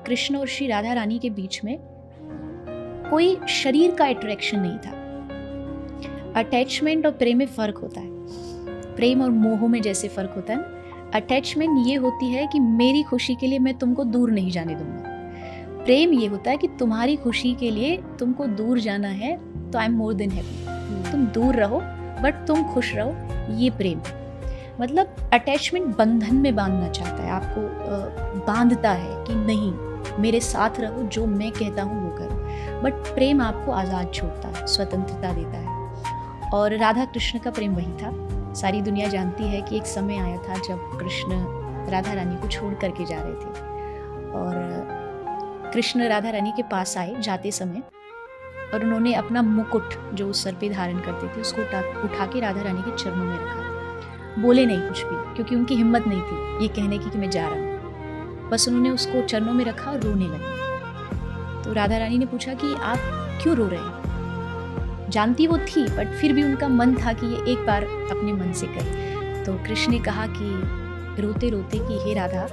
कृष्ण और श्री राधा रानी के बीच में कोई शरीर का अट्रैक्शन नहीं था। अटैचमेंट और प्रेम में फ़र्क होता है। प्रेम और मोह में जैसे फ़र्क होता है ना, अटैचमेंट ये होती है कि मेरी खुशी के लिए मैं तुमको दूर नहीं जाने दूंगा। प्रेम ये होता है कि तुम्हारी खुशी के लिए तुमको दूर जाना है तो I am more than happy. तुम दूर रहो बट तुम खुश रहो, ये प्रेम। मतलब अटैचमेंट बंधन में बांधना चाहता है, आपको बांधता है कि नहीं मेरे साथ रहो, जो मैं कहता हूँ वो करो। बट प्रेम आपको आज़ाद छोड़ता है, स्वतंत्रता देता है। और राधा कृष्ण का प्रेम वही था। सारी दुनिया जानती है कि एक समय आया था जब कृष्ण राधा रानी को छोड़ करके जा रहे थे, और कृष्ण राधा रानी के पास आए जाते समय, और उन्होंने अपना मुकुट जो उस सर पे धारण करते थे उसको उठा के राधा रानी के चरणों में रखा। बोले नहीं कुछ भी, क्योंकि उनकी हिम्मत नहीं थी ये कहने की कि मैं जा रहा हूँ। बस उन्होंने उसको चरणों में रखा और रोने लगे। तो राधा रानी ने पूछा कि आप क्यों रो रहे हैं? जानती वो थी बट फिर भी उनका मन था कि ये एक बार अपने मन से कहे। तो कृष्ण ने कहा कि रोते रोते कि हे राधा,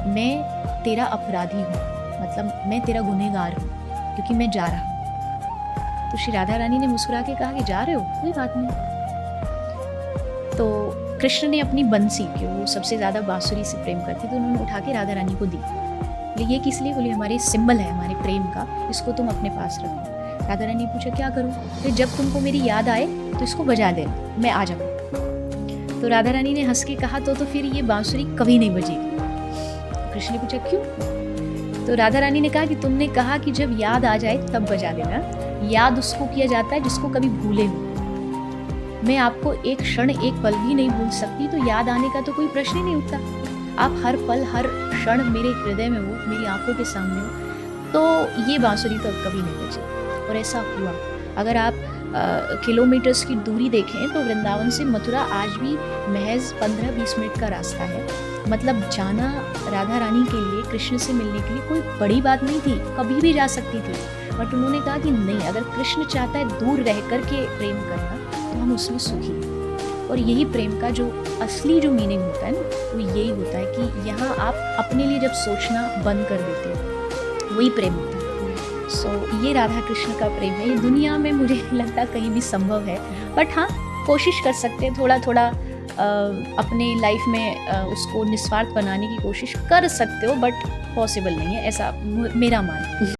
मैं तेरा अपराधी हूँ, मतलब मैं तेरा गुनहगार हूँ, क्योंकि मैं जा रहा हूँ। तो श्री राधा रानी ने मुस्कुरा के कहा कि जा रहे हो, कोई बात नहीं। तो कृष्ण ने अपनी बंसी, कि वो सबसे ज़्यादा बांसुरी से प्रेम करती, तो उन्होंने उठा के राधा रानी को दी। ये किस लिए? बोले हमारे सिंबल है हमारे प्रेम का, इसको तुम अपने पास रखो। राधा रानी ने पूछा क्या करूँ? फिर जब तुमको मेरी याद आए तो इसको बजा दे, मैं आ जाऊँ। तो राधा रानी ने हंस के कहा तो फिर ये बांसुरी कभी नहीं बजेगी। कृष्ण ने पूछा क्यों? तो राधा रानी ने कहा कि तुमने कहा कि जब याद आ जाए तब बजा देना। याद उसको किया जाता है जिसको कभी भूले हो। मैं आपको एक क्षण एक पल भी नहीं भूल सकती, तो याद आने का तो कोई प्रश्न ही नहीं उठता। आप हर पल हर क्षण मेरे हृदय में हो, मेरी आंखों के सामने हो, तो ये बांसुरी तो कभी नहीं बजी। और ऐसा हुआ। अगर आप किलोमीटर्स की दूरी देखें तो वृंदावन से मथुरा आज भी महज 15-20 मिनट का रास्ता है। मतलब जाना राधा रानी के लिए, कृष्ण से मिलने के लिए कोई बड़ी बात नहीं थी, कभी भी जा सकती थी। बट उन्होंने कहा कि नहीं, अगर कृष्ण चाहता है दूर रह करके प्रेम करना तो हम उसमें सुखी। और यही प्रेम का जो असली जो मीनिंग होता है ना, वो यही होता है कि यहाँ आप अपने लिए जब सोचना बंद कर देते हो, वही प्रेम होता है। सो ये राधा कृष्ण का प्रेम है। ये दुनिया में मुझे लगता कहीं भी संभव है, बट हाँ कोशिश कर सकते हैं, थोड़ा थोड़ा अपने लाइफ में उसको निस्वार्थ बनाने की कोशिश कर सकते हो, बट पॉसिबल नहीं है, ऐसा मेरा मानना है।